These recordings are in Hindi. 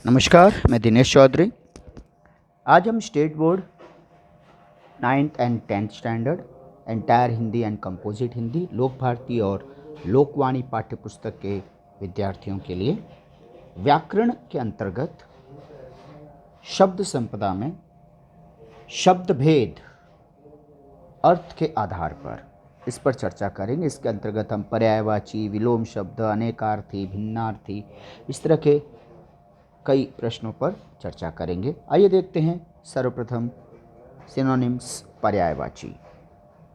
नमस्कार, मैं दिनेश चौधरी। आज हम state board 9th and 10th standard entire Hindi and composite Hindi लोक भारती और लोकवाणी पाठ्यपुस्तक के विद्यार्थियों के लिए व्याकरण के अंतर्गत शब्द संपदा में शब्द भेद अर्थ के आधार पर इस पर चर्चा करेंगे। इसके अंतर्गत हम पर्यायवाची, विलोम शब्द, अनेकार्थी, भिन्नार्थी, इस तरह के कई प्रश्नों पर चर्चा करेंगे। आइए देखते हैं सर्वप्रथम सिनोनिम्स पर्यायवाची।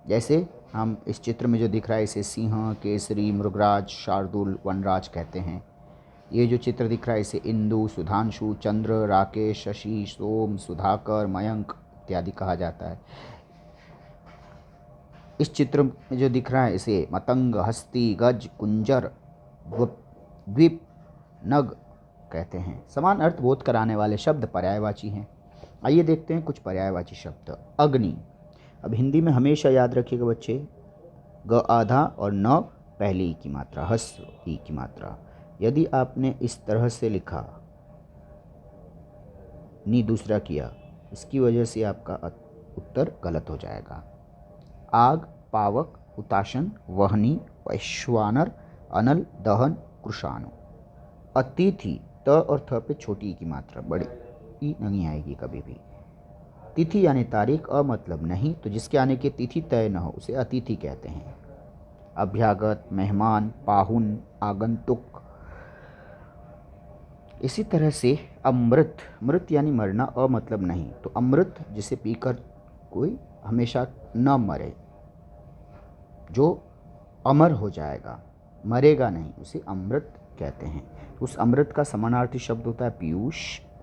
जैसे हम इस चित्र में जो दिख रहा है इसे सिंह, केसरी, मृगराज, शार्दूल, वनराज कहते हैं। ये जो चित्र दिख रहा है इसे इंदु, सुधांशु, चंद्र, राकेश, शशि, सोम, सुधाकर, मयंक इत्यादि कहा जाता है। इस चित्र में जो दिख रहा है इसे मतंग, हस्ती, गज, कुंजर, द्वीप, नग कहते हैं। समान अर्थ बोध कराने वाले शब्द पर्यायवाची हैं। आइए देखते हैं कुछ पर्यायवाची शब्द। अग्नि, अब हिंदी में हमेशा याद रखिएगा बच्चे, ग आधा और न पहली ई की मात्रा, हस्व ई की मात्रा। यदि आपने इस तरह से लिखा, नी दूसरा किया, इसकी वजह से आपका उत्तर गलत हो जाएगा। आग, पावक, हुताशन, वहनी, वैश्वानर, अनल, दहन, कृषाणु। अतिथि, त और थ पे छोटी ई की मात्रा, बड़ी ई नहीं आएगी कभी भी। तिथि यानी तारीख, मतलब नहीं, तो जिसके आने की तिथि तय न हो उसे अतिथि कहते हैं। अभ्यागत, मेहमान, पाहुन, आगंतुक। इसी तरह से अमृत, मृत यानी मरना, मतलब नहीं, तो अमृत जिसे पीकर कोई हमेशा न मरे, जो अमर हो जाएगा, मरेगा नहीं, उसे अमृत कहते हैं। उस अमृत का समानार्थी शब्द होता है पीयूष,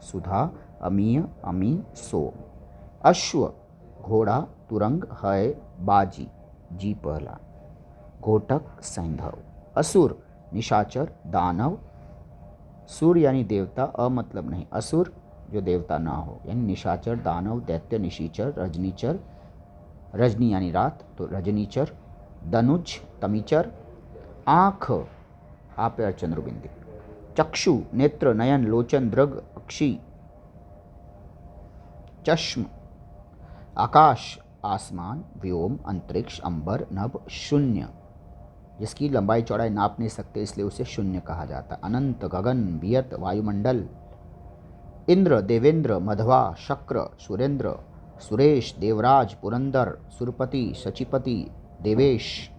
सुधा, अमीय, अमी, सोम। अश्व, घोड़ा, तुरंग, है, बाजी, जी पहला। घोटक, सैंधव। असुर, निशाचर, दानव। सुर यानी देवता, मतलब नहीं, असुर जो देवता ना हो, यानी निशाचर, दानव, दैत्य, निशीचर, रजनीचर, रजनी यानी रात, तो रजनीचर। दनुज, तमीचर। आँख, आप चंद्रबिंदु। चक्षु, नेत्र, नयन, लोचन, दृग, अक्षी। चश्म, आकाश, आसमान, व्योम, अंतरिक्ष, अंबर, नभ, शून्य, जिसकी लंबाई चौड़ाई नाप नहीं सकते इसलिए उसे शून्य कहा जाता है। अनंत, गगन, वियत, वायुमंडल। इंद्र, देवेंद्र, मधवा, शक्र, सुरेंद्र, सुरेश, देवराज, पुरंदर, सुरपति, शचीपति, देवेश।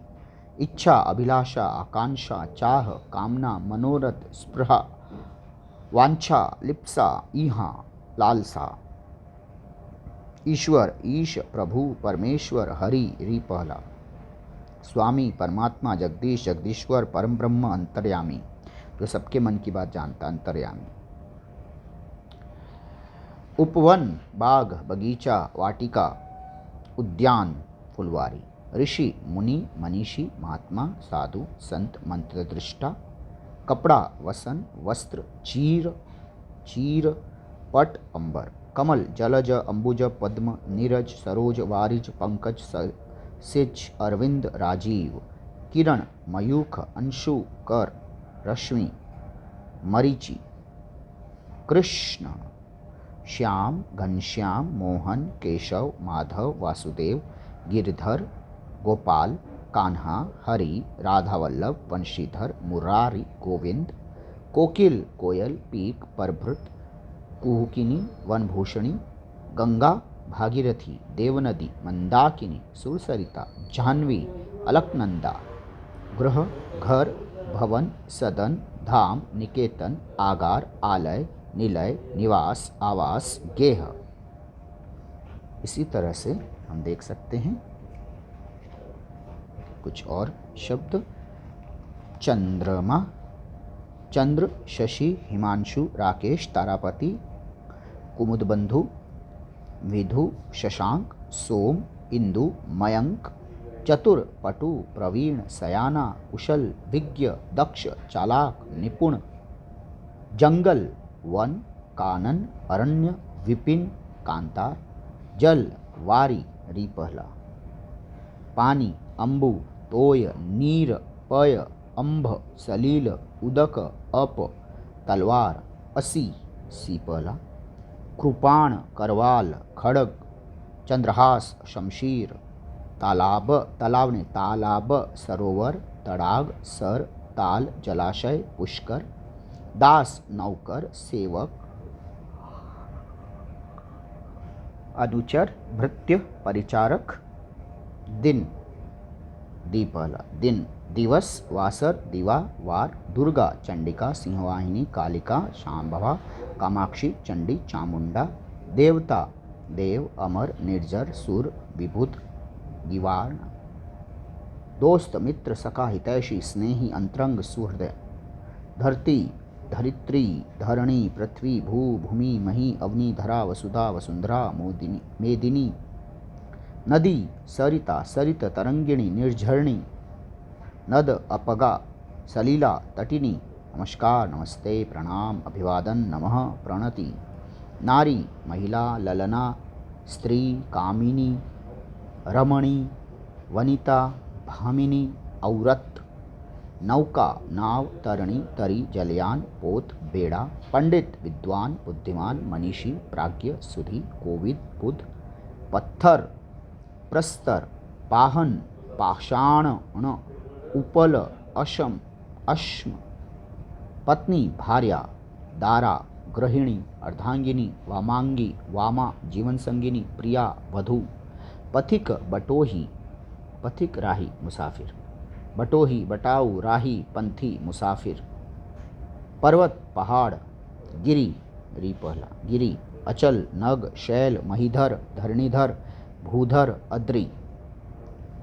इच्छा, अभिलाषा, आकांक्षा, चाह, कामना, मनोरथ, स्पृहा, वांछा, लिप्सा, ईहा, लालसा। ईश्वर, ईश, प्रभु, परमेश्वर, हरि, री पहला। स्वामी, परमात्मा, जगदीश, जगदीश्वर, परम ब्रह्म, अंतर्यामी, जो सबके मन की बात जानता, अंतर्यामी। उपवन, बाग, बगीचा, वाटिका, उद्यान, फुलवारी। ऋषि, मुनि, मनीषी, महात्मा, साधु, संत, मंत्रदृष्टा। कपड़ा, वसन, वस्त्र, चीर, चीर, पट, अंबर। कमल, जलज, अंबुज, पद्म, नीरज, सरोज, वारिज, पंकज, सिज, अरविंद, राजीव। किरण, मयूख, अंशु, कर, रश्मि, मरीचि। कृष्ण, श्याम, घनश्याम, मोहन, केशव, माधव, वासुदेव, गिरधर, गोपाल, कान्हा, हरि, राधावल्लभ, वंशीधर, मुरारी, गोविंद। कोकिल, कोयल, पीक, परभृत, कुहुकिनी, वनभूषणी। गंगा, भागीरथी, देवनदी, मंदाकिनी, सुरसरिता, जाह्नवी, अलकनंदा। गृह, घर, भवन, सदन, धाम, निकेतन, आगार, आलय, निलय, निवास, आवास, गेह। इसी तरह से हम देख सकते हैं कुछ और शब्द। चंद्रमा, चंद्र, शशि, हिमांशु, राकेश, तारापति, कुमुदबंधु, विधु, शशांक, सोम, इंदु, मयंक। चतुर, पटु, प्रवीण, सयाना, कुशल, विज्ञ, दक्ष, चालाक, निपुण। जंगल, वन, कानन, अरण्य, विपिन, कांतार। जल, वारी, री पहला। पानी, अंबु, तोय, नीर, पय, अंभ, सलील, उदक, अप, तलवार, असी, सी पहला। कृपाण, करवाल, खड़ग, चंद्रहास, शमशीर। तालाब, तालाब ने तालाब, सरोवर, तड़ाग, सर, ताल, जलाशय, पुष्कर। दास, नौकर, सेवक। अनुचर, भृत्य, परिचारक। दिन, दी पहला। दिन, दिवस, वासर, दिवा, वार। दुर्गा, चंडिका, सिंहवाहिनी, कालिका, शांभवा, कामाक्षी, चंडी, चामुंडा। देवता, देव, अमर, निर्जर, सुर, विभुत, गिवाण। दोस्त, मित्र, सखा, हितैषी, स्नेही, अंतरंग, सुहृदय। धरती, धरित्री, धरणी, पृथ्वी, भू, भूमि, मही, अवनी, धरा, वसुधा, वसुंधरा, मेदिनी। नदी, सरिता, सरित, तरंगिणी, निर्झरणी। नद, अपगा, सलीला, तटिनी। नमस्कार, नमस्ते, प्रणाम, अभिवादन, नमः, प्रणति। नारी, महिला, ललना, स्त्री, कामिनी, रमणी, वनिता, भामिनी, औरत। नौका, नाव, तरणी, तरी, जलयान, पोत, बेड़ा। पंडित, विद्वान, बुद्धिमान, मनीषी, प्राज्ञ, सुधी, कोविद, बुध। पत्थर, प्रस्तर, पाहन, पाषाण, उपल, अशम, अश्म। पत्नी, भार्या, दारा, गृहिणी, अर्धांगिनी, वामांगी, वामा, जीवन संगिनी, प्रिया, वधू। पथिक, बटोही, पथिक, राही, मुसाफिर। बटोही, बटाऊ, राही, पंथी, मुसाफिर। पर्वत, पहाड़। गिरी, री पहला। गिरी, अचल, नग, शैल, महीधर, धरणीधर, भूधर, अद्री।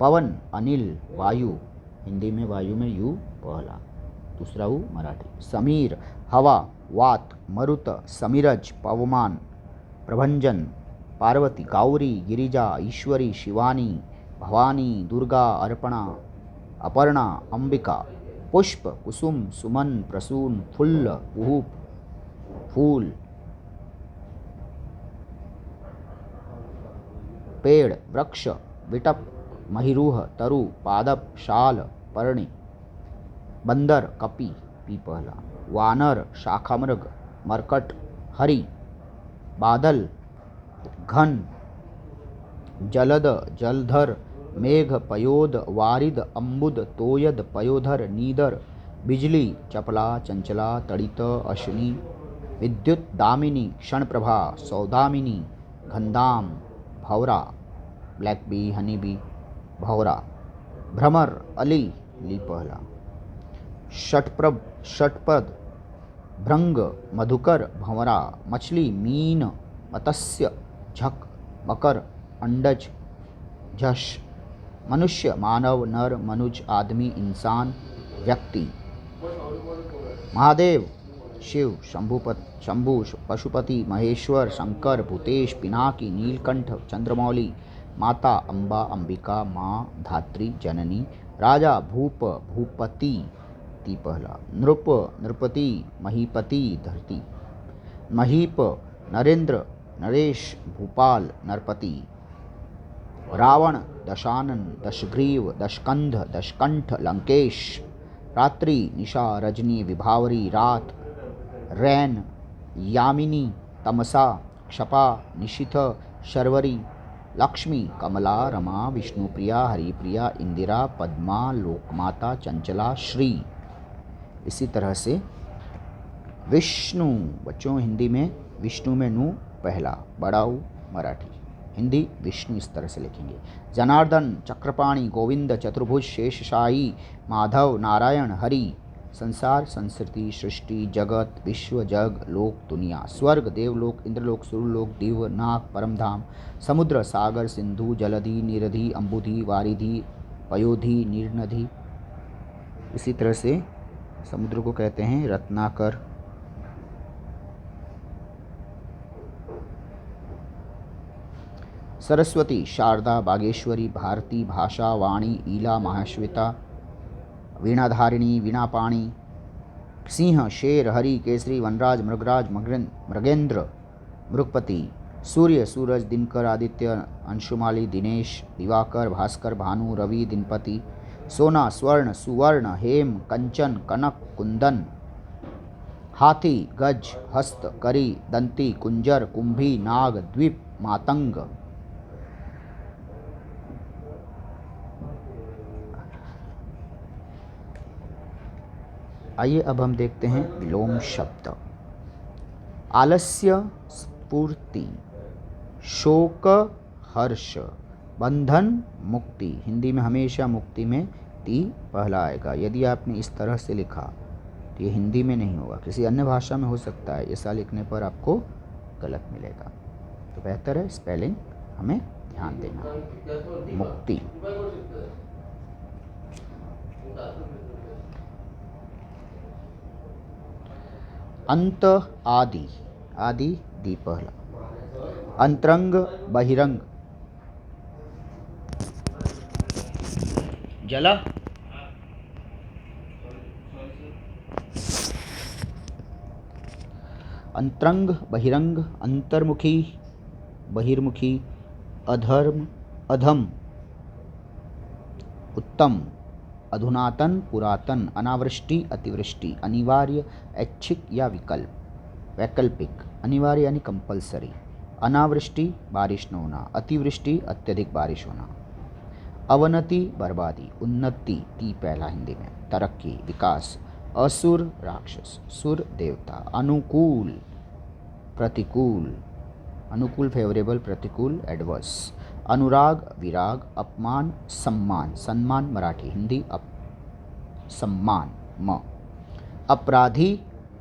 पवन, अनिल, वायु। हिंदी में वायु में यू पहला, दूसरा ऊ मराठी। समीर, हवा, वात, मरुत, समीरज, पवमान, प्रभंजन। पार्वती, गौरी, गिरिजा, ईश्वरी, शिवानी, भवानी, दुर्गा, अर्पणा, अपर्णा, अंबिका। पुष्प, कुसुम, सुमन, प्रसून, फुल्ल, कुहूप, फूल। पेड़, वृक्ष, विटप, महिरूह, तरु, पादप, शाल, पर्णी। बंदर, कपी, पी पहला। वानर, शाखामृग, मरकट, हरि। बादल, घन, जलद, जलधर, मेघ, पयोद, वारिद, अम्बुद, तोयद, पयोधर, नीदर। बिजली, चपला, चंचला, तड़ित, अश्विनी। विद्युत, दामिनी, क्षणप्रभा, सौदामिनी, घनदाम, भौरा, ब्लैक बी, हनी बी, भौरा। भ्रमर, अली, ली पहला। षटपद, भृंग, मधुकर, भंवरा। मछली, मीन, मत्स्य, झक, मकर, अंडज, झष। मनुष्य, मानव, नर, मनुज, आदमी, इंसान, व्यक्ति। महादेव, शिव, शंभु, पशुपति, महेश्वर, शंकर, भूतेश, पिनाकी, नीलकंठ, चंद्रमौली। माता, अम्बा, अंबिका, माँ, धात्री, जननी। राजा, भूप, भूपति, ती पहला। नृप, नृपति, महीपति, धरती। महीप, नरेंद्र, नरेश, भूपाल, नरपति। रावण, दशानन, दशग्रीव, दशकंध, दशकंठ, लंकेश। रात्रि, निशा, रजनी, विभावरी, रात। रैन, यामिनी, तमसा, क्षपा, निशिथ, शर्वरी। लक्ष्मी, कमला, रमा, विष्णुप्रिया, हरिप्रिया, इंदिरा, पद्मा, लोकमाता, चंचला, श्री। इसी तरह से विष्णु, बच्चों हिंदी में विष्णु में नू पहला, बड़ा ऊ मराठी। हिंदी विष्णु इस तरह से लिखेंगे। जनार्दन, चक्रपाणि, गोविंद, चतुर्भुज, शेषशाही, माधव, नारायण, हरि। संसार, संस्कृति, सृष्टि, जगत, विश्व, जग, लोक, दुनिया। स्वर्ग, देवलोक, इंद्रलोक, सुरलोक, दिव्य, नाग, परमधाम। समुद्र, सागर, सिंधु, जलधि, निरधि, अम्बुधि, वारिधि, पयोधि, नीरनधि। इसी तरह से समुद्र को कहते हैं रत्नाकर। सरस्वती, शारदा, बागेश्वरी, भारती, भाषा, वाणी, ईला, महाश्वेता, वीणाधारिणी, वीणापाणी। सिंह, शेर, हरि, केसरी, वनराज, मृगराज, मृगेंद्र, मृगपति। सूर्य, सूरज, दिनकर, आदित्य, अंशुमाली, दिनेश, दिवाकर, भास्कर, भानु, रवि, दिनपति। सोना, स्वर्ण, सुवर्ण, हेम, कंचन, कनक, कुंदन। हाथी, गज, हस्त, करी, दंती, कुंजर, कुंभी, नाग, द्वीप, मातंग। आइए अब हम देखते हैं विलोम शब्द। आलस्य, स्फूर्ति, शोक, हर्ष, बंधन, मुक्ति। हिंदी में हमेशा मुक्ति में ती पहला आएगा। यदि आपने इस तरह से लिखा तो ये हिंदी में नहीं होगा, किसी अन्य भाषा में हो सकता है, ऐसा लिखने पर आपको गलत मिलेगा। तो बेहतर है स्पेलिंग हमें ध्यान देना। मुक्ति। अंत, आदि, आदि दी पहला। अंतरंग, बहिरंग, जला, अंतरंग, बहिरंग, अंतर्मुखी, बहिर्मुखी, अधर्म, अधम, उत्तम, अधुनातन, पुरातन, अनावृष्टि, अतिवृष्टि, अनिवार्य, ऐच्छिक या विकल्प, वैकल्पिक, अनिवार्य यानी कंपलसरी, अनावृष्टि, बारिश न होना, अतिवृष्टि, अत्यधिक बारिश होना, अवनति, बर्बादी, उन्नति, ती पहला हिंदी में, तरक्की, विकास, असुर, राक्षस, सुर, देवता, अनुकूल, प्रतिकूल, अनुकूल फेवरेबल, प्रतिकूल एडवर्स, अनुराग, विराग, अपमान, सम्मान, सम्मान मराठी, हिंदी सम्मान, म, अपराधी,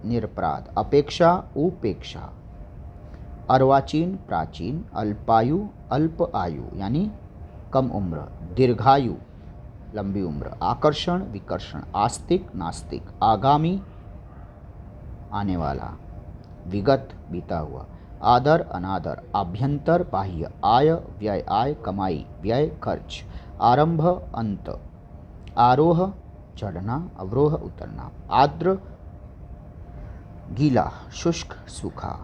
निरपराध, अपेक्षा, उपेक्षा, अर्वाचीन, प्राचीन, अल्पायु, अल्प आयु यानी कम उम्र, दीर्घायु, लंबी उम्र, आकर्षण, विकर्षण, आस्तिक, नास्तिक, आगामी, आने वाला, विगत, बीता हुआ, आदर, अनादर, आभ्यंतर, बाह्य, आय, व्यय, आय, कमाई, व्यय, खर्च, आरंभ, अंत, आरोह, चढ़ना, अवरोह, उतरना, आर्द्र, गीला, शुष्क, सूखा,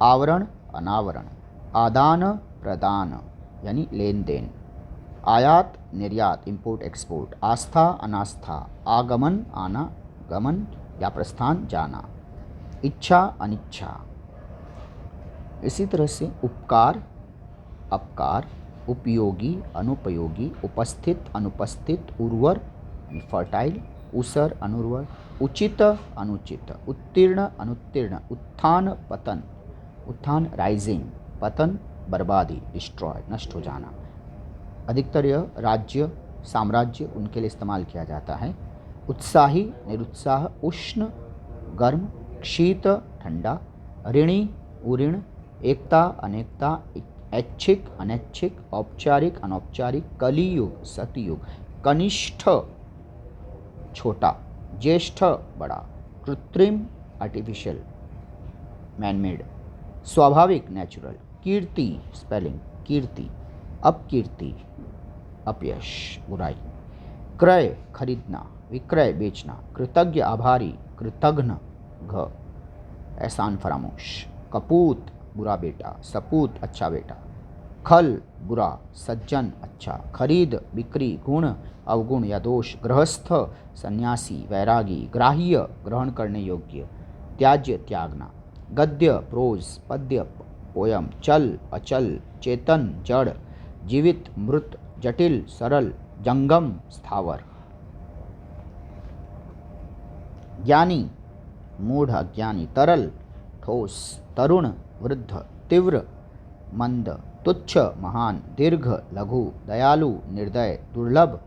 आवरण, अनावरण, आदान, प्रदान यानी लेन देन, आयात, निर्यात, इंपोर्ट, एक्सपोर्ट, आस्था, अनास्था, आगमन, आना, गमन या प्रस्थान, जाना, इच्छा, अनिच्छा। इसी तरह से उपकार, अपकार, उपयोगी, अनुपयोगी, उपस्थित, अनुपस्थित, उर्वर, फर्टाइल, उसर, अनुर्वर, उचित, अनुचित, उत्तीर्ण, अनुत्तीर्ण, उत्थान, पतन, उत्थान राइजिंग, पतन बर्बादी, डिस्ट्रॉय, नष्ट हो जाना। अधिकतर यह राज्य, साम्राज्य उनके लिए इस्तेमाल किया जाता है। उत्साही, निरुत्साह, उष्ण, गर्म, शीत, ठंडा, ऋणी, उऋण, एकता, अनेकता, ऐच्छिक, अनैच्छिक, औपचारिक, अनौपचारिक, कलियुग, सतयुग, कनिष्ठ, छोटा, ज्येष्ठ, बड़ा, कृत्रिम, आर्टिफिशियल, मैनमेड, स्वाभाविक, नेचुरल, कीर्ति, स्पेलिंग कीर्ति, अपकीर्ति, अपयश, बुराई, क्रय, खरीदना, विक्रय, बेचना, कृतज्ञ, आभारी, कृतघ्न, घ, एहसान फरामोश, कपूत, बुरा बेटा, सपूत, अच्छा बेटा, खल, बुरा, सज्जन, अच्छा, खरीद, बिक्री, गुण, अवगुण या दोष, गृहस्थ, सन्यासी, वैरागी, ग्राह्य, ग्रहण करने योग्य, त्याज्य, त्यागना, गद्य, प्रोज, पद्य, पोयम, चल, अचल, चेतन, जड़, जीवित, मृत, जटिल, सरल, जंगम, स्थावर, ज्ञानी, मूढ़, अज्ञानी, तरल, ठोस, तरुण, वृद्ध, तीव्र, मंद, तुच्छ, महान, दीर्घ, लघु, दयालु, निर्दय, दुर्लभ,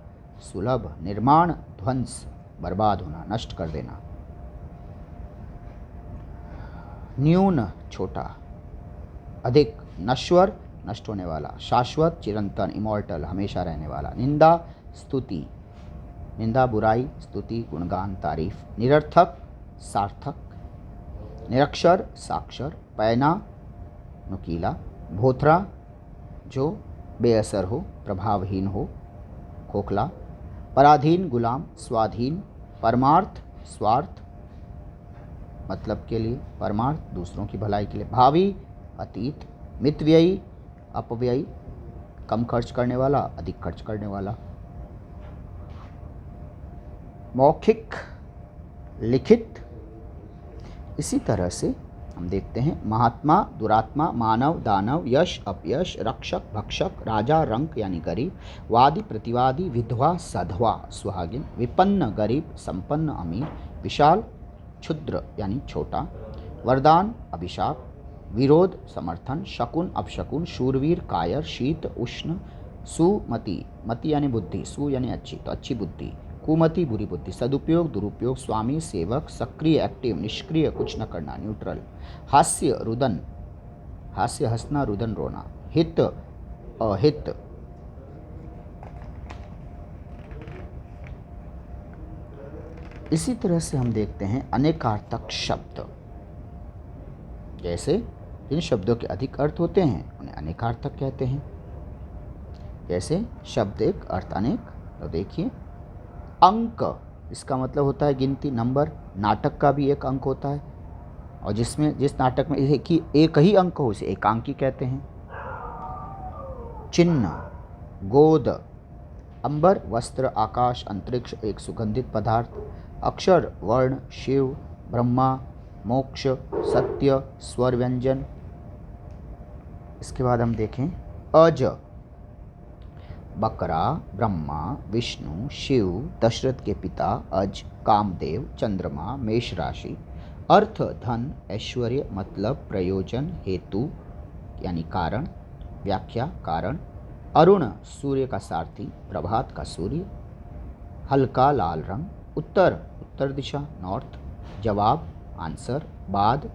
सुलभ, निर्माण, ध्वंस, बर्बाद होना, नष्ट कर देना, न्यून, छोटा, अधिक, नश्वर, नष्ट होने वाला, शाश्वत, चिरंतन, इमॉर्टल, हमेशा रहने वाला, निंदा, स्तुति, निंदा, बुराई, स्तुति, गुणगान, तारीफ, निरर्थक, सार्थक, निरक्षर, साक्षर, पैना, नुकीला, भोथरा, जो बेअसर हो, प्रभावहीन हो, खोखला, पराधीन, गुलाम, स्वाधीन, परमार्थ, स्वार्थ, मतलब के लिए, परमार्थ, दूसरों की भलाई के लिए, भावी, अतीत, मितव्ययी, अपव्ययी, कम खर्च करने वाला, अधिक खर्च करने वाला, मौखिक, लिखित, इसी तरह से हम देखते हैं महात्मा, दुरात्मा, मानव, दानव, यश, अपयश, रक्षक, भक्षक, राजा, रंक यानी गरीब, वादी, प्रतिवादी, विधवा, सधवा, सुहागिन, विपन्न, गरीब, संपन्न, अमीर, विशाल, क्षुद्र यानी छोटा, वरदान, अभिशाप, विरोध, समर्थन, शकुन, अपशकुन, शूरवीर, कायर, शीत, उष्ण, सुमति, मति यानी बुद्धि, सु यानी अच्छी तो अच्छी बुद्धि, कुमति बुरी बुद्धि, सदुपयोग, दुरुपयोग, स्वामी, सेवक, सक्रिय एक्टिव, निष्क्रिय कुछ न करना न्यूट्रल, हास्य, रुदन, हास्य हंसना, रुदन रोना, हित, अहित, इसी तरह से हम देखते हैं अनेकार्थक शब्द। जैसे जिन शब्दों के अधिक अर्थ होते हैं उन्हें अनेकार्थक कहते हैं। जैसे शब्द एक अर्थ अनेक, तो देखिए अंक, इसका मतलब होता है गिनती, नंबर। नाटक का भी एक अंक होता है और जिस नाटक में एक ही अंक हो उसे एकांकी कहते हैं। चिन्ह, गोद, अंबर, वस्त्र, आकाश, अंतरिक्ष, एक सुगंधित पदार्थ, अक्षर, वर्ण, शिव, ब्रह्मा, मोक्ष, सत्य, स्वर व्यंजन। इसके बाद हम देखें अज, बकरा, ब्रह्मा, विष्णु, शिव, दशरथ के पिता, अज, कामदेव, चंद्रमा, मेष राशि, अर्थ, धन, ऐश्वर्य, मतलब, प्रयोजन, हेतु यानी कारण, व्याख्या, कारण, अरुण, सूर्य का सारथी, प्रभात का सूर्य, हल्का लाल रंग, उत्तर, उत्तर दिशा, नॉर्थ, जवाब, आंसर, बाद,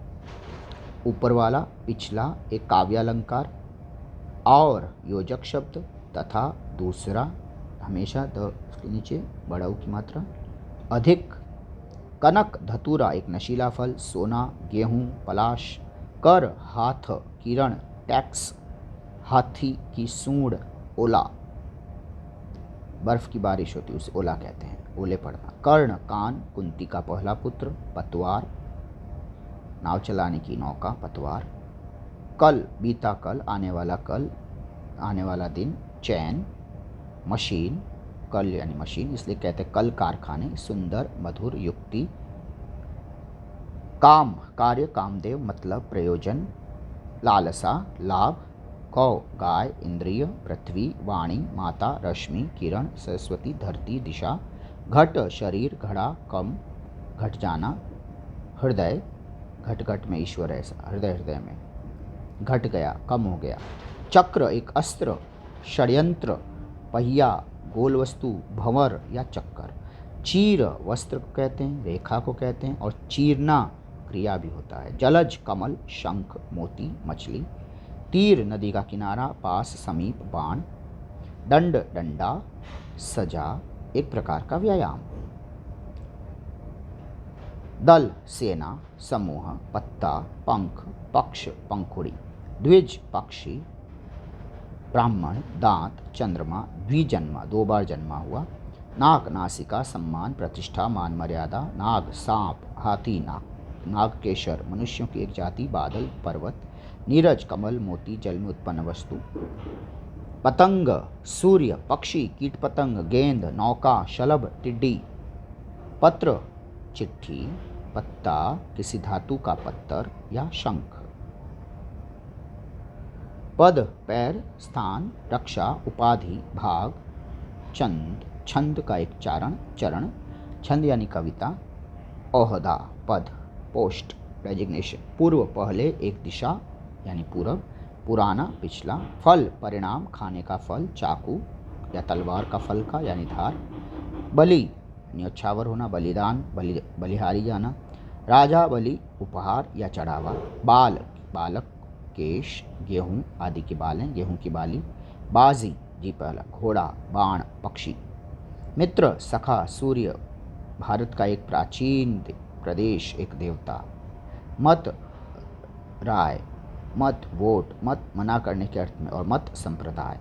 ऊपर वाला, पिछला, एक काव्यालंकार, और योजक शब्द, तथा, दूसरा, हमेशा द उसके नीचे बड़ा ऊ की मात्रा, अधिक, कनक, धतूरा, एक नशीला फल, सोना, गेहूं, पलाश, कर, हाथ, किरण, टैक्स, हाथी की सूंड, ओला, बर्फ की बारिश होती है उसे ओला कहते हैं, ओले पड़ना, कर्ण, कान, कुंती का पहला पुत्र, पतवार, नाव चलाने की नौका, पतवार, कल, बीता कल, आने वाला दिन, चैन, मशीन, कल यानी मशीन इसलिए कहते हैं कल कारखाने, सुंदर, मधुर, युक्ति, काम, कार्य, कामदेव, मतलब, प्रयोजन, लालसा, लाभ, गौ, गाय, इंद्रिय, पृथ्वी, वाणी, माता, रश्मि, किरण, सरस्वती, धरती, दिशा, घट, शरीर, घड़ा, कम, घट जाना, हृदय, घट घट में ईश्वर है, हृदय हृदय में, घट गया, कम हो गया, चक्र, एक अस्त्र, षड्यंत्र, पहिया, गोल वस्तु, भंवर या चक्कर, चीर, वस्त्र को कहते हैं, रेखा को कहते हैं, और चीरना क्रिया भी होता है, जलज, कमल, शंख, मोती, मछली, तीर, नदी का किनारा, पास, समीप, बाण, दंड, डंडा, सजा, एक प्रकार का व्यायाम, दल, सेना, समूह, पत्ता, पंख, पक्ष, पंखुड़ी, द्विज, पक्षी, ब्राह्मण, दांत, चंद्रमा, द्विजन्मा, 2 बार जन्मा हुआ, नाक, नासिका, सम्मान, प्रतिष्ठा, मान, मर्यादा, नाग, सांप, हाथी, नागकेशर, मनुष्यों की एक जाति, बादल, पर्वत, नीरज, कमल, मोती, जल में उत्पन्न वस्तु, पतंग, सूर्य, पक्षी, कीट पतंग, गेंद, नौका, शलभ, टिड्डी, पत्र, चिट्ठी, पत्ता, किसी धातु का पत्थर या शंख, पद, पैर, स्थान, रक्षा, उपाधि, भाग, छंद, छंद का एक चरण, छंद यानी कविता, ओहदा, पद, पोस्ट, डेजिग्नेशन, पूर्व, पहले, एक दिशा यानी पूरब, पुराना, पिछला, फल, परिणाम, खाने का फल, चाकू या तलवार का फल का यानी धार, बलि, न्यौछावर होना, बलिदान, बलिहारी जाना, राजा, बलि, उपहार या चढ़ावा, बाल, बालक, केश, गेहूं आदि के बाल हैं, गेहूं की बाली, बाजी, जी पहला, घोड़ा, बाण, पक्षी, मित्र, सखा, सूर्य, भारत का एक प्राचीन प्रदेश, एक देवता, मत, राय, मत, वोट, मत मना करने के अर्थ में, और मत संप्रदाय,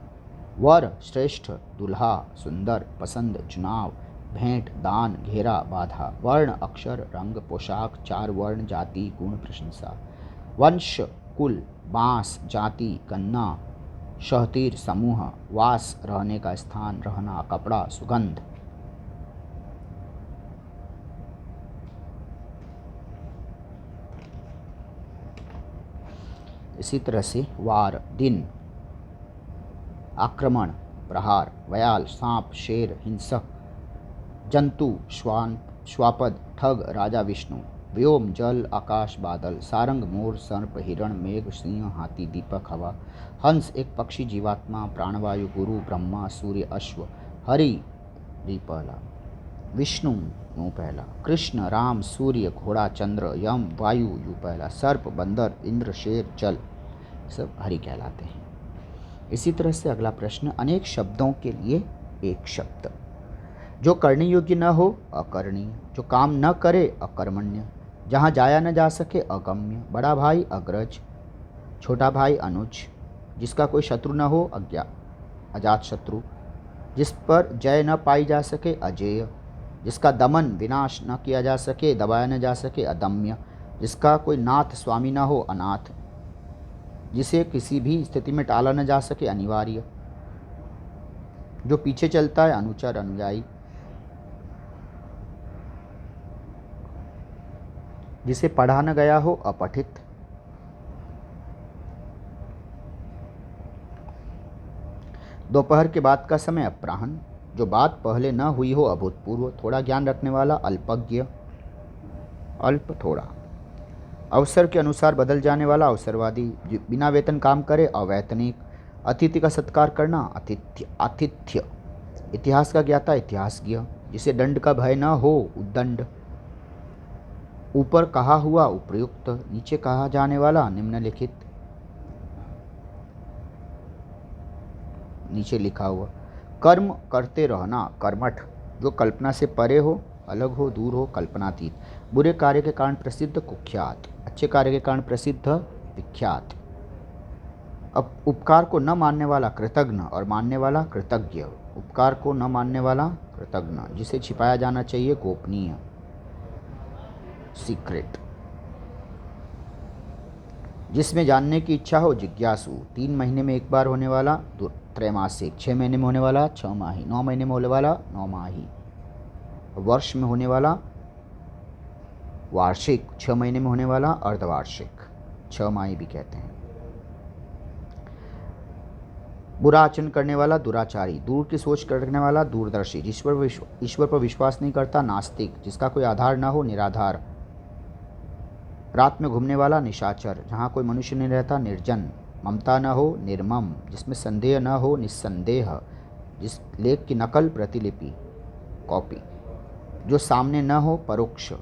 वर, श्रेष्ठ, दुल्हा, सुंदर, पसंद, चुनाव, भेंट, दान, घेरा, बाधा, वर्ण, अक्षर, रंग, पोशाक, 4 वर्ण, जाति, गुण, प्रशंसा, वंश, कुल, बांस, जाति, गन्ना, शहतीर, समूह, वास, रहने का स्थान, रहना, कपड़ा, सुगंध, इसी तरह से वार दिन, आक्रमण, प्रहार, व्याल, सांप, शेर, हिंसक, जंतु, श्वान, श्वापद, ठग, राजा विष्णु, व्योम, जल, आकाश, बादल, सारंग, मोर, सर्प, हिरण, मेघ, सिंह, हाथी, दीपक, हवा, हंस, एक पक्षी, जीवात्मा, प्राणवायु, गुरु, ब्रह्मा, सूर्य, अश्व, हरि, री पहला, विष्णु, मुँह पहला, कृष्ण, राम, सूर्य, घोड़ा, चंद्र, यम, वायु, यू पहला, सर्प, बंदर, इंद्र, शेर, जल, सब हरि कहलाते हैं। इसी तरह से अगला प्रश्न, अनेक शब्दों के लिए एक शब्द। जो करने योग्य न हो अकरणीय, जो काम न करे अकर्मण्य, जहाँ जाया न जा सके अगम्य, बड़ा भाई अग्रज, छोटा भाई अनुज, जिसका कोई शत्रु न हो अजात शत्रु, जिस पर जय न पाई जा सके अजेय, जिसका दमन विनाश न किया जा सके दबाया न जा सके अदम्य, जिसका कोई नाथ स्वामी न हो अनाथ, जिसे किसी भी स्थिति में टाला न जा सके अनिवार्य, जो पीछे चलता है अनुचर अनुयायी, जिसे पढ़ा न गया हो अपठित, दोपहर के बाद का समय अपराह्न, जो बात पहले न हुई हो अभूतपूर्व, थोड़ा ज्ञान रखने वाला अल्पज्ञ, अल्प थोड़ा, अवसर के अनुसार बदल जाने वाला अवसरवादी, जो बिना वेतन काम करे अवैतनिक, अतिथि का सत्कार करना आतिथ्य, इतिहास का ज्ञाता इतिहासज्ञ, जिसे दंड का भय न हो उद्दंड, ऊपर कहा हुआ उपयुक्त, नीचे कहा जाने वाला निम्नलिखित, नीचे लिखा हुआ, कर्म करते रहना कर्मठ, जो कल्पना से परे हो, अलग हो, दूर हो, कल्पनातीत, बुरे कार्य के कारण प्रसिद्ध कुख्यात, अच्छे कार्य के कारण प्रसिद्ध विख्यात, अब उपकार को न मानने वाला कृतज्ञ और मानने वाला कृतज्ञ, उपकार को न मानने वाला कृतज्ञ, जिसे छिपाया जाना चाहिए गोपनीय, सीक्रेट, जिसमें जानने की इच्छा हो जिज्ञासु, 3 महीने में एक बार होने वाला त्रैमासिक, 6 महीने में होने वाला 6 माही, 9 महीने में होने वाला 9 माही, वर्ष में होने वाला वार्षिक, 6 महीने में होने वाला अर्धवार्षिक, 6 माही भी कहते हैं, बुरा आचरण करने वाला दुराचारी, दूर की सोच रखने वाला दूरदर्शी, ईश्वर पर विश्वास नहीं करता नास्तिक, जिसका कोई आधार न हो निराधार, रात में घूमने वाला निशाचर, जहाँ कोई मनुष्य नहीं रहता निर्जन, ममता न हो निर्मम, जिसमें संदेह न हो निस्संदेह, जिस लेख की नकल प्रतिलिपि कॉपी, जो सामने न हो परोक्ष,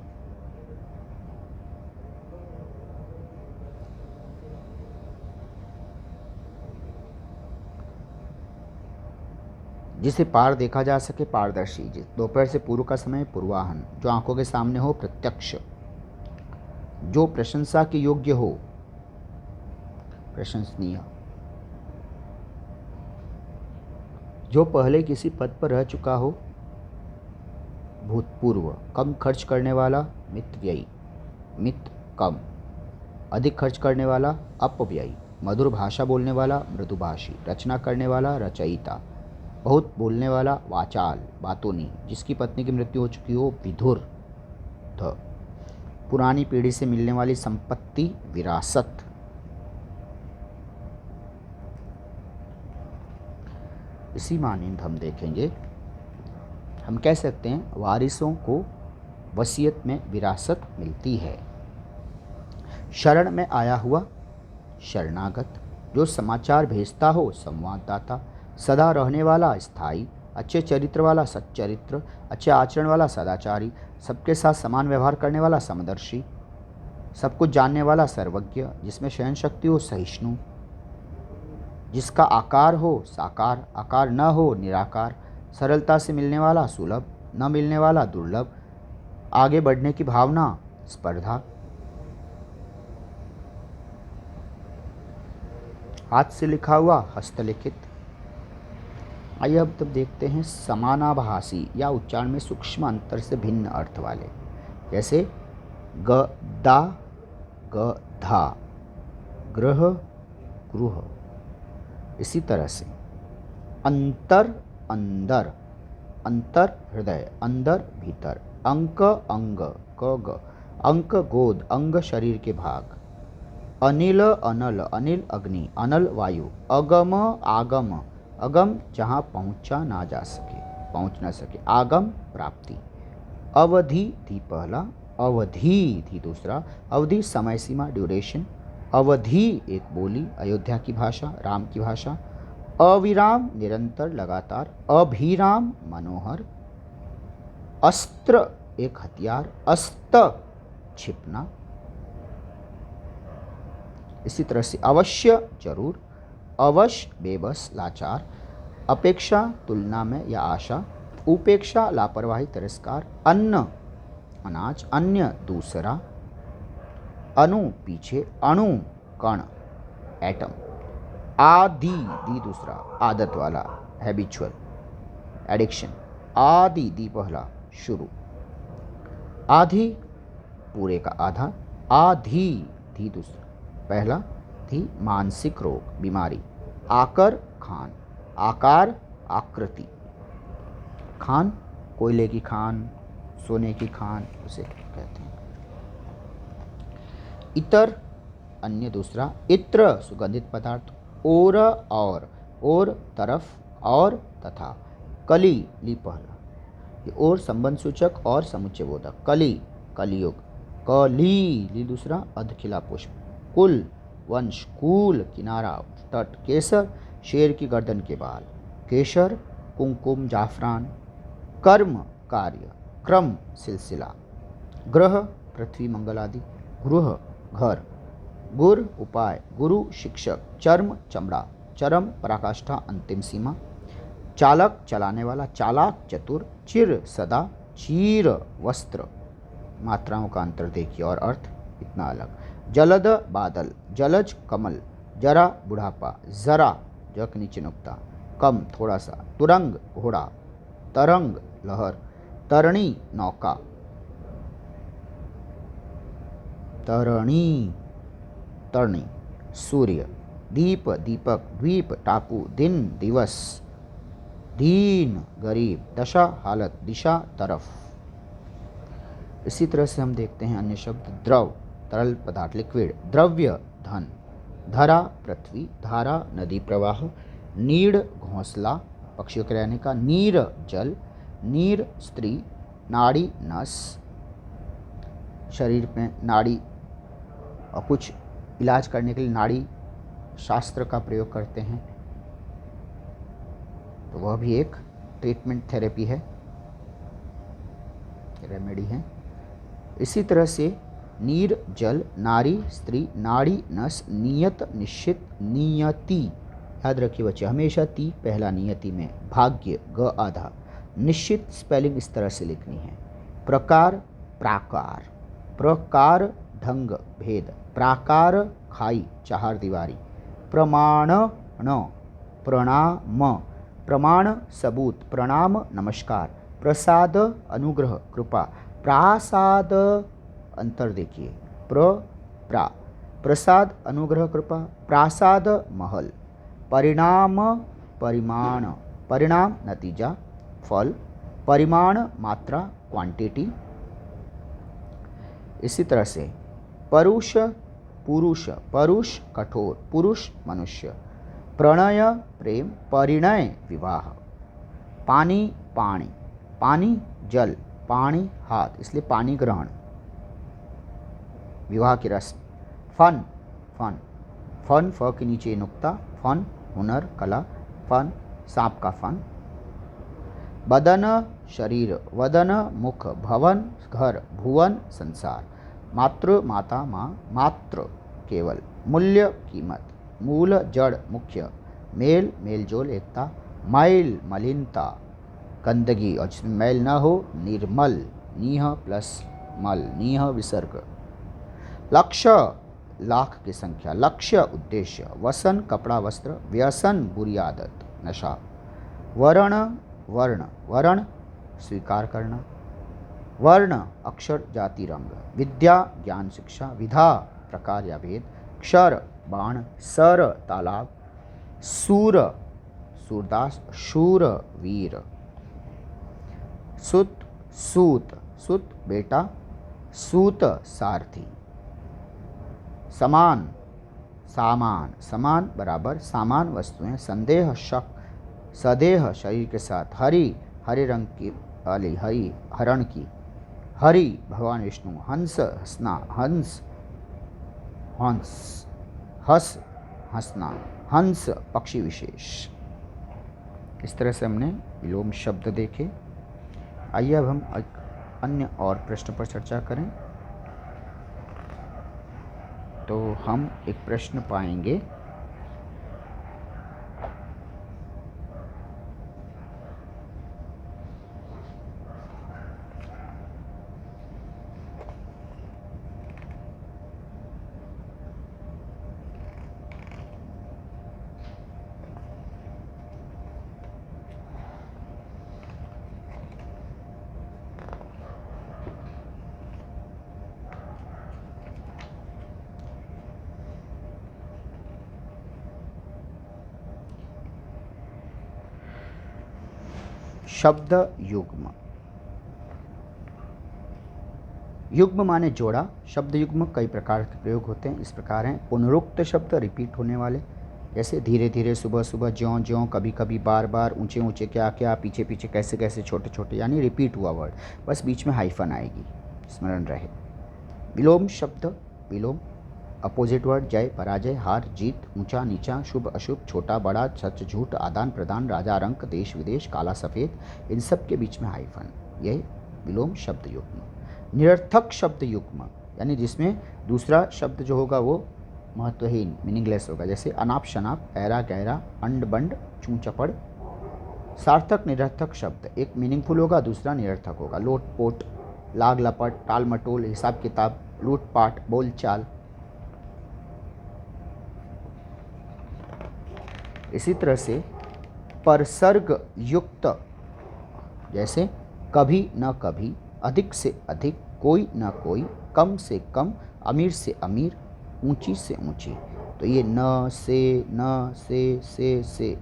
जिसे पार देखा जा सके पारदर्शी, दोपहर से पूर्व का समय पूर्वाहन, जो आंखों के सामने हो प्रत्यक्ष, जो प्रशंसा के योग्य हो प्रशंसनीय, जो पहले किसी पद पर रह चुका हो भूतपूर्व, कम खर्च करने वाला मितव्ययी, मित कम, अधिक खर्च करने वाला अपव्ययी, मधुर भाषा बोलने वाला मृदुभाषी, रचना करने वाला रचयिता, बहुत बोलने वाला वाचाल बातोनी, जिसकी पत्नी की मृत्यु हो चुकी हो विधुर, पुरानी पीढ़ी से मिलने वाली संपत्ति विरासत, इसी मानिंद हम देखेंगे, हम कह सकते हैं वारिसों को वसीयत में विरासत मिलती है। शरण में आया हुआ शरणागत, जो समाचार भेजता हो संवाददाता, सदा रहने वाला स्थायी, अच्छे चरित्र वाला सच्चरित्र, अच्छे आचरण वाला सदाचारी, सबके साथ समान व्यवहार करने वाला समदर्शी, सब कुछ जानने वाला सर्वज्ञ, जिसमें सहन शक्ति हो सहिष्णु, जिसका आकार हो साकार, आकार न हो निराकार, सरलता से मिलने वाला सुलभ, न मिलने वाला दुर्लभ, आगे बढ़ने की भावना स्पर्धा, हाथ से लिखा हुआ हस्तलिखित। आइए अब तब देखते हैं समानाभासी या उच्चारण में सूक्ष्म अंतर से भिन्न अर्थ वाले, जैसे गदा गधा, ग्रह गृह। इसी तरह से अंतर अंदर, अंतर हृदय, अंदर भीतर, अंक अंग क ग, अंक गोद, अंग शरीर के भाग, अनिल अनल, अनिल अग्नि, अनल वायु, अगम आगम, अगम जहाँ पहुँचा ना जा सके, पहुँच ना सके, आगम प्राप्ति, अवधि थी पहला, अवधि थी दूसरा, अवधि समय सीमा ड्यूरेशन, अवधि एक बोली अयोध्या की भाषा, राम की भाषा, अविराम निरंतर लगातार, अभिराम मनोहर, अस्त्र एक हथियार, अस्त छिपना। इसी तरह से अवश्य जरूर, अवश्य बेबस लाचार, अपेक्षा तुलना में या आशा, उपेक्षा लापरवाही तिरस्कार, अन्न अनाज, अन्य दूसरा, अनु पीछे, अणु कण एटम, आदि दी दूसरा आदत वाला हैबिचुअल एडिक्शन, आदि दी पहला शुरू, आधी पूरे का आधा, आधी धी दूसरा पहला, थी मानसिक रोग बीमारी, आकर खान, आकार आकृति, खान कोयले की खान, सोने की खान उसे कहते हैं, इतर अन्य दूसरा, इत्र सुगंधित पदार्थ, और तरफ और तथा, कली ली पहला, ये और संबंध सूचक और समुच्चय बोधक, कली कलियुग, कली ली दूसरा अधखिला पुष्प, कुल वंश, कूल किनारा तट, केसर शेर की गर्दन के बाल, केशर कुमकुम जाफरान, कर्म कार्य, क्रम सिलसिला, ग्रह पृथ्वी मंगल आदि, गृह घर, गुर उपाय, गुरु शिक्षक, चर्म चमड़ा, चरम पराकाष्ठा अंतिम सीमा, चालक चलाने वाला, चालाक चतुर, चिर सदा, चीर वस्त्र, मात्राओं का अंतर देखिए और अर्थ इतना अलग, जलद बादल, जलज कमल, जरा बुढ़ापा, जरा जक नीचे नुक्ता, कम थोड़ा सा, तुरंग घोड़ा, तरंग लहर, तरणी नौका, तरणी तरणी, सूर्य, दीप दीपक, द्वीप टापू, दिन दिवस, दीन गरीब, दशा हालत, दिशा तरफ। इसी तरह से हम देखते हैं अन्य शब्द, द्रव तरल पदार्थ लिक्विड, द्रव्य धन, धरा पृथ्वी, धारा नदी प्रवाह, नीड़ घोंसला पक्षियों के रहने का, नीर जल, नीर स्त्री, नाड़ी नस, शरीर में नाड़ी और कुछ इलाज करने के लिए नाड़ी शास्त्र का प्रयोग करते हैं, तो वह भी एक ट्रीटमेंट थेरेपी है, रेमेडी है। इसी तरह से नीर जल, नारी स्त्री, नाड़ी नस, नियत निश्चित, नियति, याद रखिए बच्चे हमेशा ती पहला नियति में, भाग्य ग आधा, निश्चित स्पेलिंग इस तरह से लिखनी है, प्रकार प्राकार, प्रकार ढंग भेद, प्राकार खाई चार दीवारी, प्रमाण न, प्रणाम प्रमाण सबूत, प्रणाम नमस्कार, प्रसाद अनुग्रह कृपा, प्रासाद अंतर देखिए, प्रसाद अनुग्रह कृपा, प्रासाद महल, परिणाम परिमाण, परिणाम नतीजा फल, परिमाण मात्रा क्वांटिटी। इसी तरह से परुष पुरुष, परुष कठोर, पुरुष मनुष्य, प्रणय प्रेम, परिणय विवाह, पानी पानी, पानी जल, पानी हाथ इसलिए पानी ग्रहण, विवाह की रस्म, फन फन, फन फ के नीचे नुक्ता, फन हुनर कला, फन सांप का फन, बदन शरीर, वदन मुख, भवन घर, भुवन संसार, मातृ माता माँ, मात्र केवल, मूल्य कीमत, मूल जड़ मुख्य, मेल मेलजोल एकता, मैल मलिनता गंदगी और जिसमें मैल न हो निर्मल, नीह प्लस मल, नीह विसर्ग, लक्ष्य लाख की संख्या, लक्ष्य उद्देश्य, वसन कपड़ा वस्त्र, व्यसन बुरी आदत नशा, वर्ण वर्ण, वर्ण स्वीकार करना, वर्ण अक्षर जाति रंग, विद्या ज्ञान शिक्षा, विधा प्रकार या भेद, क्षर बाण, सर तालाब, सूर सूरदास, शूर वीर, सुत सूत, सुत बेटा, सूत सारथी, समान सामान, समान बराबर सामान वस्तुएं। संदेह शक, सदेह शरीर के साथ। हरि, हरे रंग की वाली हरि, हरण की। हरि भगवान विष्णु। हंस, हंसना, हंस, हंस, हस, हंसना। हंस पक्षी विशेष। इस तरह से हमने विलोम शब्द देखे। आइए अब हम एक अन्य और प्रश्न पर चर्चा करें। तो हम एक प्रश्न पाएंगे, शब्द युग्म। युग्म माने जोड़ा। शब्द युग्म कई प्रकार के प्रयोग होते हैं। इस प्रकार हैं, पुनरुक्त शब्द, रिपीट होने वाले, जैसे धीरे धीरे, सुबह सुबह, ज्यों ज्यों, कभी कभी, बार बार, ऊंचे ऊंचे, क्या क्या, पीछे पीछे, कैसे कैसे, छोटे छोटे, यानी रिपीट हुआ वर्ड, बस बीच में हाइफन आएगी, स्मरण रहे। विलोम शब्द, विलोम अपोजिट वर्ड, जय पराजय, हार जीत, ऊंचा नीचा, शुभ अशुभ, छोटा बड़ा, सच झूठ, आदान प्रदान, राजा रंक, देश विदेश, काला सफ़ेद, इन सब के बीच में हाइफन, यह विलोम शब्द युग्म। निरर्थक शब्द युग्म, यानी जिसमें दूसरा शब्द जो होगा वो महत्वहीन, मीनिंगलेस होगा, जैसे अनाप शनाप, ऐरा गहरा, अंड बंड, चूं चपड़। सार्थक निरर्थक शब्द, एक मीनिंगफुल होगा, दूसरा निरर्थक होगा। लोट पोट, लाग लपट, टाल मटोल, हिसाब किताब, लूटपाट, बोलचाल। इसी तरह से परसर्ग युक्त, जैसे कभी न कभी, अधिक से अधिक, कोई न कोई, कम से कम, अमीर से अमीर, ऊंची से ऊंची। तो ये न से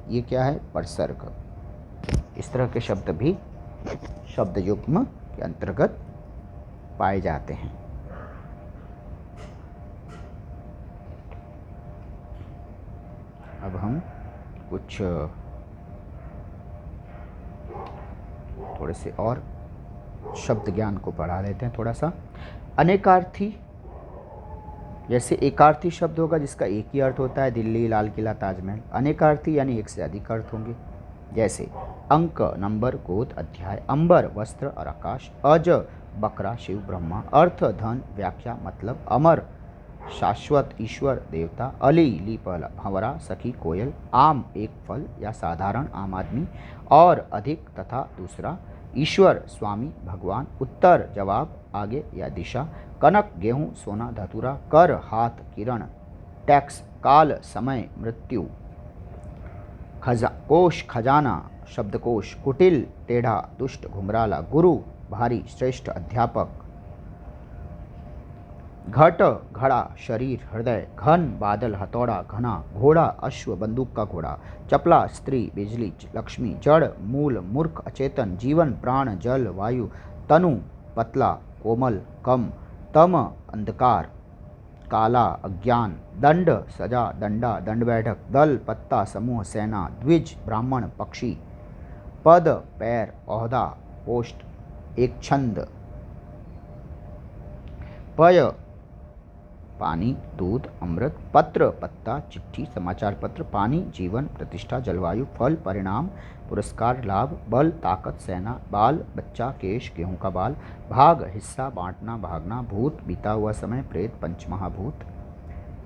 ये क्या है? परसर्ग। इस तरह के शब्द भी शब्द युग्म के अंतर्गत पाए जाते हैं। अब हम कुछ थोड़े से और शब्द ज्ञान को बढ़ा लेते हैं थोड़ा सा। अनेकार्थी, जैसे एकार्थी शब्द होगा जिसका एक ही अर्थ होता है, दिल्ली, लाल किला, ताजमहल। अनेकार्थी यानी एक से अधिक अर्थ होंगे, जैसे अंक नंबर, गोद अध्याय, अंबर वस्त्र और आकाश, अज बकरा शिव ब्रह्मा, अर्थ धन व्याख्या मतलब, अमर शाश्वत ईश्वर देवता, अली ली पहला भंवरा सखी कोयल, आम एक फल या साधारण आम आदमी, और अधिक तथा दूसरा, ईश्वर स्वामी भगवान, उत्तर जवाब आगे या दिशा, कनक गेहूँ सोना धतूरा, कर हाथ किरण, टैक्स काल समय मृत्यु, कोश खजाना शब्दकोश, कुटिल टेढ़ा दुष्ट घुमराला, गुरु भारी श्रेष्ठ अध्यापक, घट घड़ा शरीर हृदय, घन बादल हथौड़ा घना, घोड़ा अश्व बंदूक का घोड़ा, चपला स्त्री बिजली लक्ष्मी, जड़ मूल मूर्ख अचेतन, जीवन प्राण जल वायु, तनु पतला कोमल कम, तम अंधकार काला अज्ञान, दंड सजा दंडा दंड बैठक, दल पत्ता समूह सेना, द्विज ब्राह्मण पक्षी, पद पैर ओहदा पोस्ट एक छंद, पय पानी दूध अमृत, पत्र पत्ता चिट्ठी समाचार पत्र, पानी जीवन प्रतिष्ठा जलवायु, फल परिणाम पुरस्कार लाभ, बल ताकत सेना, बाल बच्चा केश गेहूं का बाल, भाग हिस्सा बांटना भागना, भूत बीता हुआ समय प्रेत पंचमहाभूत,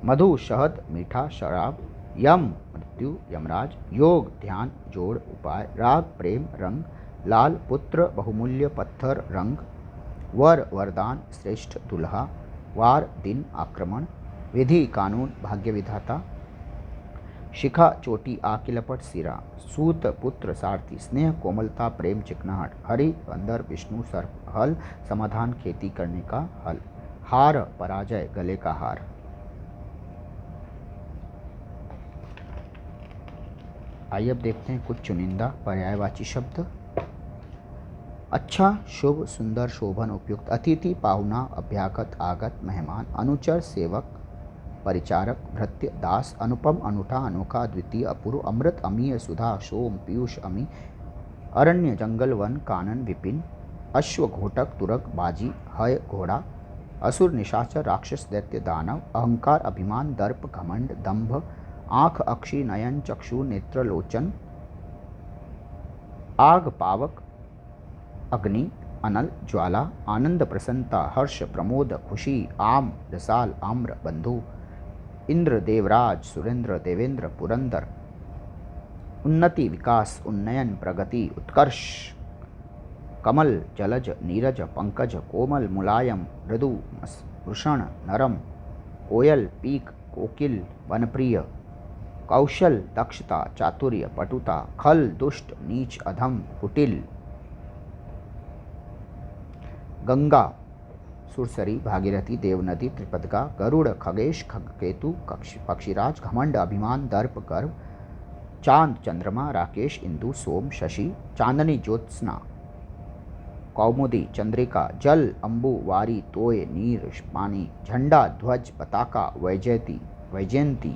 मधु शहद मीठा शराब, यम मृत्यु यमराज, योग ध्यान जोड़ उपाय, राग प्रेम रंग, लाल पुत्र बहुमूल्य पत्थर रंग, वर वरदान श्रेष्ठ दुल्हा, वार दिन आक्रमण, विधि कानून भाग्य विधाता, शिखा चोटी आकी लपट सिरा, सूत पुत्र सारथी, स्नेह कोमलता प्रेम चिकनाहट, हरि अंदर विष्णु सर्प, हल समाधान खेती करने का हल, हार पराजय गले का हार। आइए अब देखते हैं कुछ चुनिंदा पर्यायवाची शब्द। अच्छा शुभ सुंदर शोभन उपयुक्त, अतिथि पाहुना अभ्यागत आगत मेहमान, अनुचर सेवक, परिचारक भृत्य दास अनुपम अनूठा अनोखा द्वितीय अपूर्व अमृत अमीय सुधा सोम पीयूष अमी अरण्य जंगल वन कानन विपिन अश्व घोटक तुरग बाजी हय घोड़ा असुर निशाचर राक्षस दैत्य दानव अहंकार अभिमान दर्प घमंड दंभ आँख अक्षी नयन चक्षु नेत्र लोचन आग पावक अग्नि अनल ज्वाला आनंद प्रसन्नता हर्ष प्रमोद खुशी आम रसाल आम्र बंधु इंद्र देवराज सुरेंद्र देवेंद्र पुरंदर उन्नति विकास उन्नयन प्रगति उत्कर्ष कमल जलज नीरज पंकज कोमल मुलायम मृदु वृषण नरम कोयल पीक कोकिल वनप्रिय कौशल दक्षता चातुर्य पटुता खल दुष्ट नीच अधम कुटिल गंगा सुरसरी भागीरथी देवनदी त्रिपदगा गरुड़ खगेश खगकेतु पक्षीराज घमंड अभिमान दर्प गर्भ चांद चंद्रमा राकेश इंदु सोम शशि चांदनी ज्योत्सना कौमुदी चंद्रिका जल अंबु वारी तोय नीर पानी झंडा ध्वज पताका वैजयंती।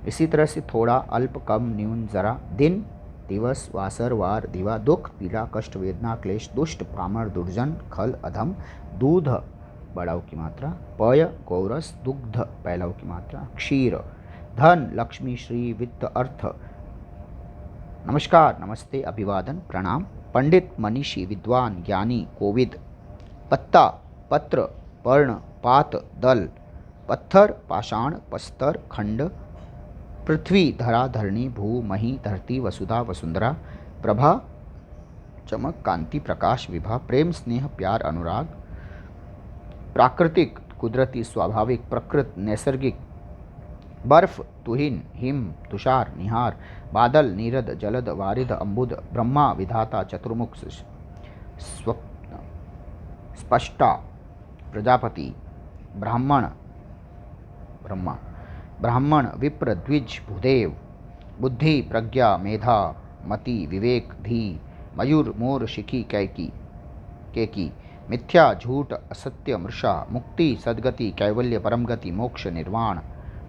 इसी तरह से थोड़ा अल्प कम न्यून जरा दिन दिवस वासर वार दिवा दुख पीड़ा कष्ट वेदना क्लेश दुष्ट पामर दुर्जन खल अधम दूध बड़ाव की मात्रा पय गौरस दुग्ध पहलाव की मात्रा क्षीर धन लक्ष्मी श्री वित्त अर्थ। नमस्कार नमस्ते अभिवादन प्रणाम पंडित मनीषी विद्वान ज्ञानी कोविद पत्ता पत्र पर्ण पात दल पत्थर पाषाण पस्तर खंड पृथ्वी धरा धरणी भू मही धरती वसुधा वसुंधरा प्रभा चमक कांति प्रकाश विभा प्रेम स्नेह प्यार अनुराग प्राकृतिक कुदरती स्वाभाविक प्रकृत नैसर्गिक बर्फ तुहिन हिम तुषार निहार बादल नीरद जलद वारिद अम्बुद ब्रह्मा विधाता चतुर्मुख स्वप्न स्पष्टा प्रजापति ब्राह्मण ब्रह्मा ब्राह्मण विप्र द्विज भूदेव बुद्धि प्रज्ञा मेधा मति विवेक धी मयूर मोर शिखी केकी मिथ्या झूठ असत्य मृषा मुक्ति सद्गति कैवल्य परमगति मोक्ष निर्वाण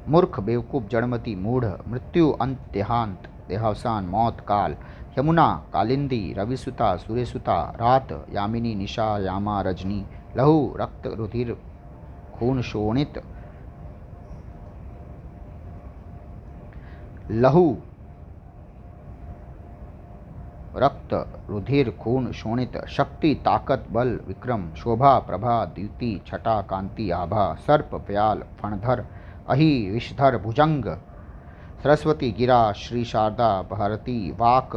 मूर्ख बेवकूफ जड़मति मूढ़ मृत्यु अंत देहांत देहावसान मौत काल यमुना कालिंदी रविसुता सूर्यसुता रात यामिनी निशा यामा रजनी लहु रक्त रुधिर खून शोणित लहू रक्त रुधिर खून शोणित शक्ति ताकत बल विक्रम शोभा प्रभा द्युति छटा कांति आभा सर्प व्याल फणधर अहि विषधर भुजंग सरस्वती गिरा श्री शारदा भारती वाक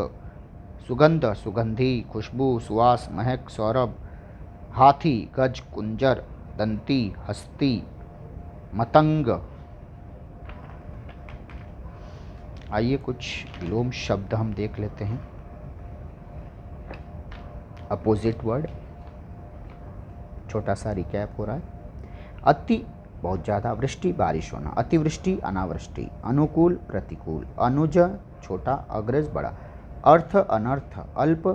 सुगंध सुगंधी खुशबू सुवास महक सौरभ हाथी गज कुंजर दंती हस्ती मतंग। आइए कुछ विलोम शब्द हम देख लेते हैं। अपोजिट वर्ड, छोटा सा रिकैप हो रहा है। अति बहुत ज़्यादा, वृष्टि बारिश होना, अतिवृष्टि अनावृष्टि, अनुकूल प्रतिकूल, अनुज छोटा अग्रज बड़ा, अर्थ अनर्थ, अल्प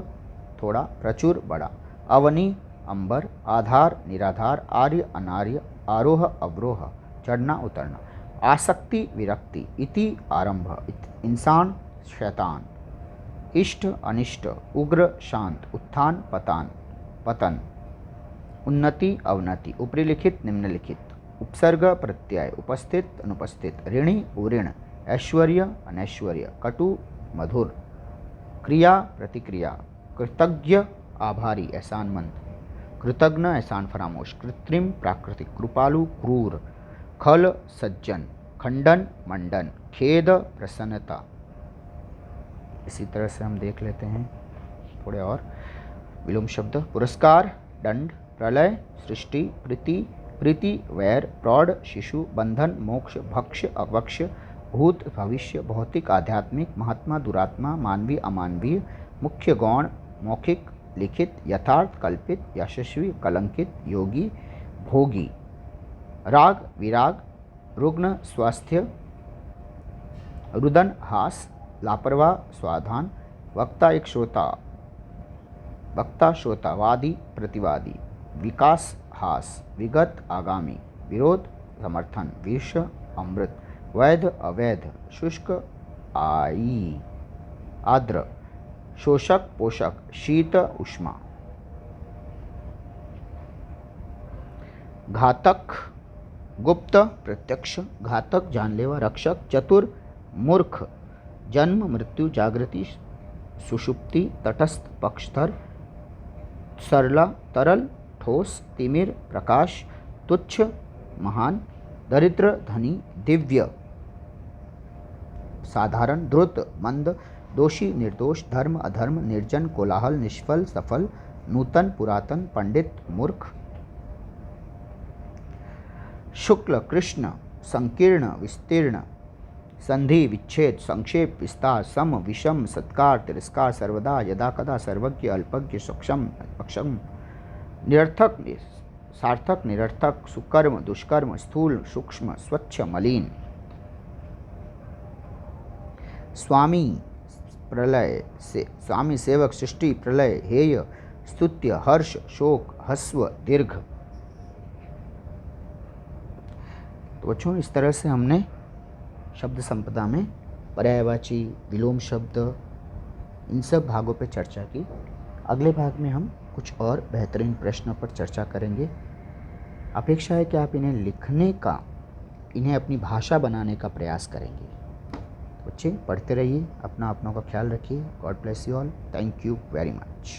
थोड़ा, प्रचुर बड़ा, अवनी अंबर, आधार निराधार, आर्य अनार्य, आरोह अवरोह, चढ़ना उतरना, आसक्ति विरक्ति, इति आरंभ, इंसान शैतान, इष्ट अनिष्ट, उग्र शांत, उत्थान पतन, उन्नति अवनति, उपरिलिखित निम्नलिखित, उपसर्ग प्रत्यय, उपस्थित अनुपस्थित, ऋणी उऋण, ऐश्वर्य अनैश्वर्य, कटु मधुर, क्रिया प्रतिक्रिया, कृतज्ञ आभारी एहसानमंद, कृतज्ञ एहसान फरामोश, कृत्रिम प्राकृतिक, कृपालु क्रूर, खल सज्जन, खंडन मंडन, खेद प्रसन्नता। इसी तरह से हम देख लेते हैं थोड़े और विलोम शब्द। पुरस्कार दंड, प्रलय सृष्टि, प्रीति वैर, प्रौढ़ शिशु, बंधन मोक्ष, भक्ष्य अवक्ष्य, भूत भविष्य, भौतिक आध्यात्मिक, महात्मा दुरात्मा, मानवीय अमानवीय, मुख्य गौण मौखिक, लिखित यथार्थ, कल्पित यशस्वी, कलंकित योगी, भोगी, राग विराग, रुग्ण स्वास्थ्य, रुदन हास, लापरवाह स्वाधान, वक्ता एक श्रोता, वक्ता श्रोता, वादी प्रतिवादी, विकास हास, विगत आगामी, विरोध समर्थन, विष अमृत, वैध अवैध, शुष्क आई आर्द्र, शोषक पोषक, शीत उष्मा, घातक गुप्त प्रत्यक्ष, घातक जानलेवा, रक्षक चतुर, मूर्ख, जन्म मृत्यु जागृति सुषुप्ति, तटस्थ पक्षधर, सरला तरल, ठोस तिमिर प्रकाश, तुच्छ महान, दरिद्र धनी, दिव्य साधारण, द्रुत मंद, दोषी निर्दोष, धर्म अधर्म, निर्जन कोलाहल, निष्फल सफल, नूतन पुरातन, पंडित मूर्ख, शुक्ल कृष्ण, संकीर्ण विस्तीर्ण, संधि विच्छेद, संक्षेप विस्तार, सम विषम, सत्कार तिरस्कार, सर्वदा यदा कदा, सर्वज्ञ अल्पज्ञ, सक्षम अक्षम, निरर्थक सार्थक निरर्थक, सुकर्म दुष्कर्म, स्थूल सूक्ष्म, स्वच्छ मलिन, स्वामी प्रलय से स्वामी सेवक, सृष्टि प्रलय, हेय स्तुत्य, हर्ष शोक, हस्व दीर्घ। तो बच्चों इस तरह से हमने शब्द संपदा में पर्यायवाची, विलोम शब्द, इन सब भागों पर चर्चा की। अगले भाग में हम कुछ और बेहतरीन प्रश्नों पर चर्चा करेंगे। अपेक्षा है कि आप इन्हें लिखने का, इन्हें अपनी भाषा बनाने का प्रयास करेंगे। बच्चे पढ़ते रहिए, अपना अपनों का ख्याल रखिए। God bless you all. Thank you very much.